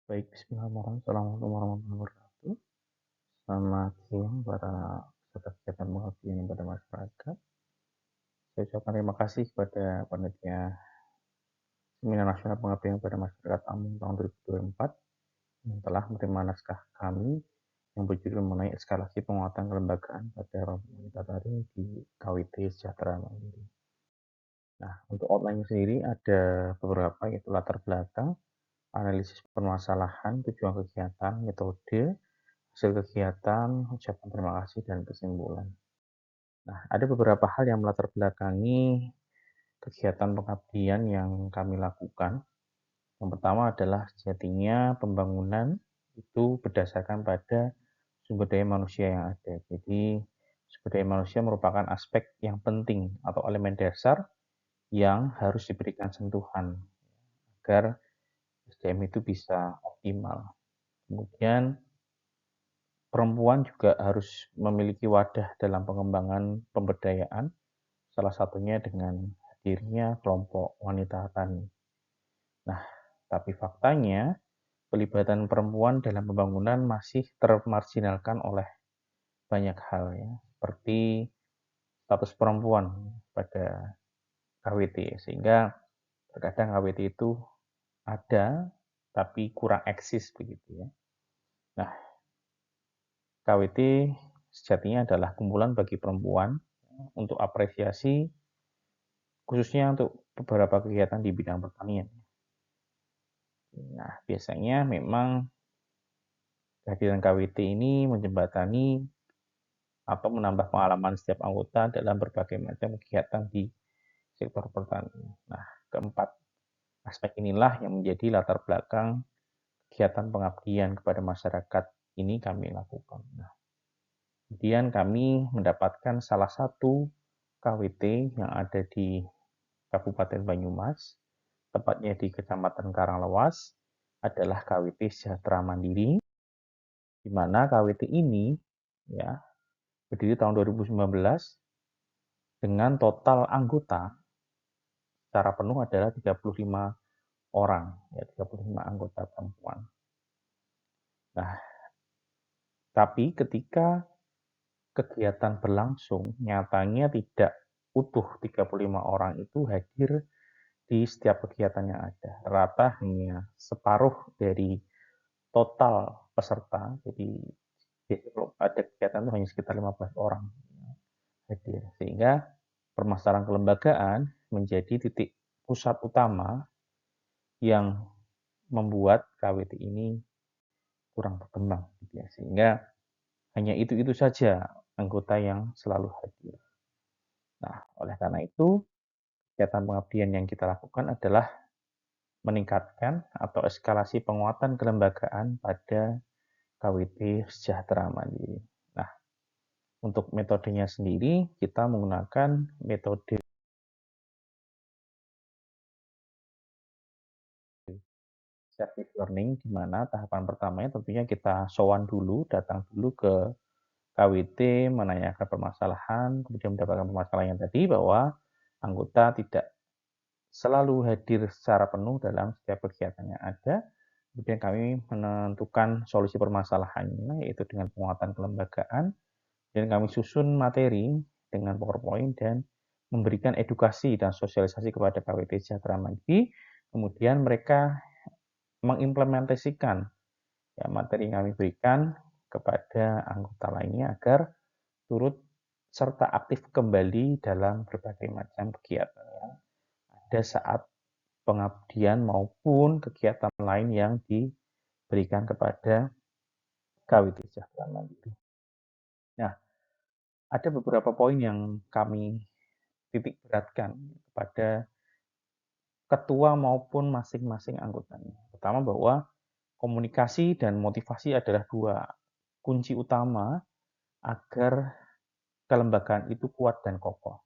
Baik, bismillahirrahmanirrahim. Assalamualaikum warahmatullahi wabarakatuh. Selamat siang para peserta kegiatan pengabdian pada masyarakat. Saya ucapkan terima kasih kepada panitia Seminar Nasional Pengabdian pada Masyarakat AMUN tahun 2024 yang telah menerima naskah kami yang berjudul mengenai eskalasi penguatan kelembagaan pada wanita tadi di KWT Sejahtera Mandiri. Nah, untuk outline sendiri ada beberapa, yaitu latar belakang, analisis permasalahan, tujuan kegiatan, metode, hasil kegiatan, ucapan terima kasih, dan kesimpulan. Nah, ada beberapa hal yang melatar belakangi kegiatan pengabdian yang kami lakukan. Yang pertama adalah sejatinya pembangunan itu berdasarkan pada sumber daya manusia yang ada. Jadi, sumber daya manusia merupakan aspek yang penting atau elemen dasar yang harus diberikan sentuhan agar SDM itu bisa optimal. Kemudian perempuan juga harus memiliki wadah dalam pengembangan pemberdayaan, salah satunya dengan hadirnya kelompok wanita tani. Nah, tapi faktanya pelibatan perempuan dalam pembangunan masih termarginalkan oleh banyak hal ya, seperti status perempuan pada KWT, sehingga terkadang KWT itu ada tapi kurang eksis begitu ya. Nah, KWT sejatinya adalah kumpulan bagi perempuan untuk apresiasi khususnya untuk beberapa kegiatan di bidang pertanian. Nah, biasanya memang kehadiran KWT ini menjembatani atau menambah pengalaman setiap anggota dalam berbagai macam kegiatan di sektor pertanian. Nah, keempat aspek inilah yang menjadi latar belakang kegiatan pengabdian kepada masyarakat ini kami lakukan. Nah, kemudian kami mendapatkan salah satu KWT yang ada di Kabupaten Banyumas, tepatnya di Kecamatan Karanglewas, adalah KWT Sejahtera Mandiri, di mana KWT ini ya berdiri tahun 2019 dengan total anggota secara penuh adalah 35 orang, ya 35 anggota perempuan. Nah, tapi ketika kegiatan berlangsung, nyatanya tidak utuh 35 orang itu hadir di setiap kegiatan yang ada. Rata hanya separuh dari total peserta, jadi kalau ada kegiatan itu hanya sekitar 15 orang hadir. Sehingga permasalahan kelembagaan menjadi titik pusat utama yang membuat KWT ini kurang berkembang. Gitu ya. Sehingga hanya itu-itu saja anggota yang selalu hadir. Nah, oleh karena itu, kegiatan pengabdian yang kita lakukan adalah meningkatkan atau eskalasi penguatan kelembagaan pada KWT Sejahtera Mandiri. Nah, untuk metodenya sendiri, kita menggunakan metode service learning, di mana tahapan pertamanya tentunya kita sowan dulu, datang dulu ke KWT, menanyakan permasalahan, kemudian mendapatkan permasalahan yang tadi bahwa anggota tidak selalu hadir secara penuh dalam setiap kegiatan yang ada. Kemudian kami menentukan solusi permasalahannya, yaitu dengan penguatan kelembagaan, dan kami susun materi dengan PowerPoint dan memberikan edukasi dan sosialisasi kepada KWT Sejahtera Mandiri. Kemudian mereka mengimplementasikan ya, materi yang kami berikan kepada anggota lainnya agar turut serta aktif kembali dalam berbagai macam kegiatan yang ada saat pengabdian maupun kegiatan lain yang diberikan kepada KWT Sejahtera Mandiri. Nah, ada beberapa poin yang kami titik beratkan kepada ketua maupun masing-masing anggotanya. Pertama bahwa komunikasi dan motivasi adalah dua kunci utama agar kelembagaan itu kuat dan kokoh.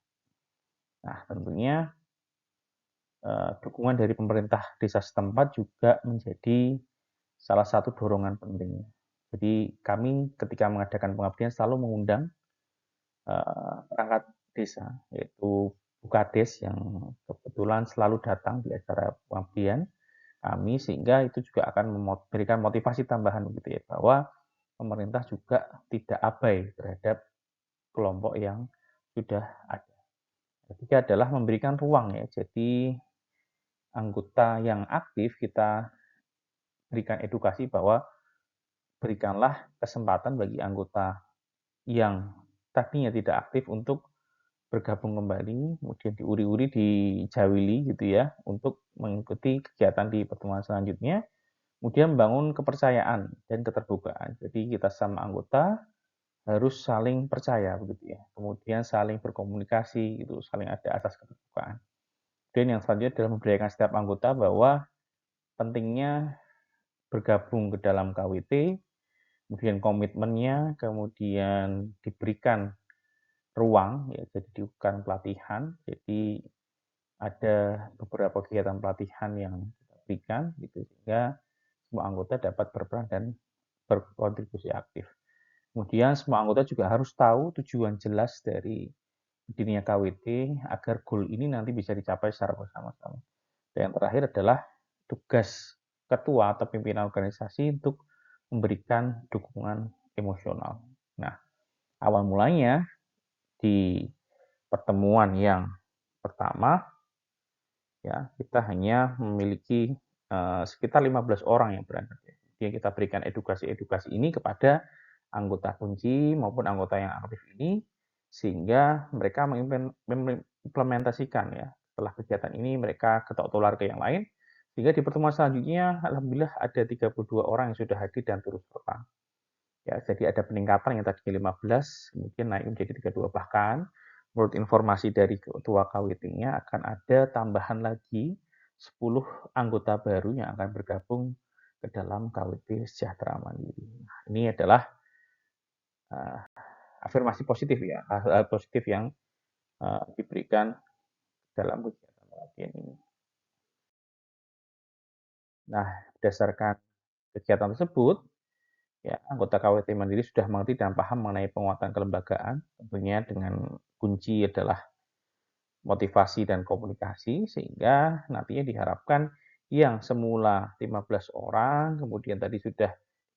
Nah, tentunya dukungan dari pemerintah desa setempat juga menjadi salah satu dorongan penting. Jadi kami ketika mengadakan pengabdian selalu mengundang perangkat desa, yaitu Bukades yang kebetulan selalu datang di acara pengabdian. kami, sehingga itu juga akan memberikan motivasi tambahan gitu ya, bahwa pemerintah juga tidak abai terhadap kelompok yang sudah ada. Ketiga adalah memberikan ruang ya, jadi anggota yang aktif kita berikan edukasi bahwa berikanlah kesempatan bagi anggota yang tadinya tidak aktif untuk bergabung kembali, kemudian diuri-uri, dijawili gitu ya, untuk mengikuti kegiatan di pertemuan selanjutnya, kemudian membangun kepercayaan dan keterbukaan. Jadi kita sama anggota harus saling percaya begitu ya, kemudian saling berkomunikasi gitu, saling ada asas keterbukaan. Dan yang selanjutnya adalah memberdayakan setiap anggota bahwa pentingnya bergabung ke dalam KWT, kemudian komitmennya, kemudian diberikan ruang ya, jadi dilakukan pelatihan. Jadi ada beberapa kegiatan pelatihan yang kita berikan gitu, sehingga semua anggota dapat berperan dan berkontribusi aktif. Kemudian semua anggota juga harus tahu tujuan jelas dari berdirinya KWT agar goal ini nanti bisa dicapai secara bersama-sama. Dan yang terakhir adalah tugas ketua atau pimpinan organisasi untuk memberikan dukungan emosional. Nah, awal mulanya di pertemuan yang pertama ya kita hanya memiliki sekitar 15 orang yang berangkat. Jadi kita berikan edukasi-edukasi ini kepada anggota kunci maupun anggota yang aktif ini, sehingga mereka mengimplementasikan ya, setelah kegiatan ini mereka ketok tular ke yang lain, sehingga di pertemuan selanjutnya alhamdulillah ada 32 orang yang sudah hadir dan turut serta. Ya, jadi ada peningkatan yang tadinya 15, kemudian naik menjadi 32. Bahkan menurut informasi dari ketua KWT-nya akan ada tambahan lagi 10 anggota baru yang akan bergabung ke dalam KWT Sejahtera Mandiri. Nah, ini adalah afirmasi positif ya, hal-hal positif yang diberikan dalam kegiatan pelatihan ini. Nah, berdasarkan kegiatan tersebut, ya, anggota KWT Mandiri sudah mengerti dan paham mengenai penguatan kelembagaan, tentunya dengan kunci adalah motivasi dan komunikasi, sehingga nantinya diharapkan yang semula 15 orang, kemudian tadi sudah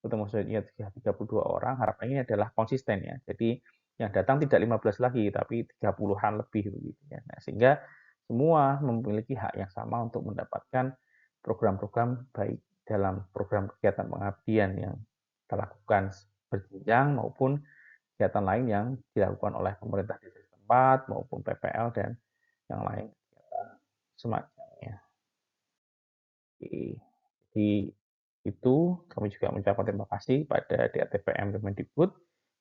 ketemu selanjutnya 32 orang, harapannya adalah konsisten ya. Jadi yang datang tidak 15 lagi, tapi 30-an lebih begitu ya. Nah, sehingga semua memiliki hak yang sama untuk mendapatkan program-program baik dalam program kegiatan pengabdian yang kita lakukan berjenjang maupun kegiatan lain yang dilakukan oleh pemerintah desa setempat maupun PPL dan yang lain semacamnya. Jadi itu kami juga mengucapkan terima kasih pada DATPM Kemendikbud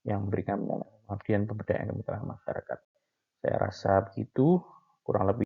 yang memberikan pengabdian pemberdayaan kemitraan masyarakat. Saya rasa begitu, kurang lebih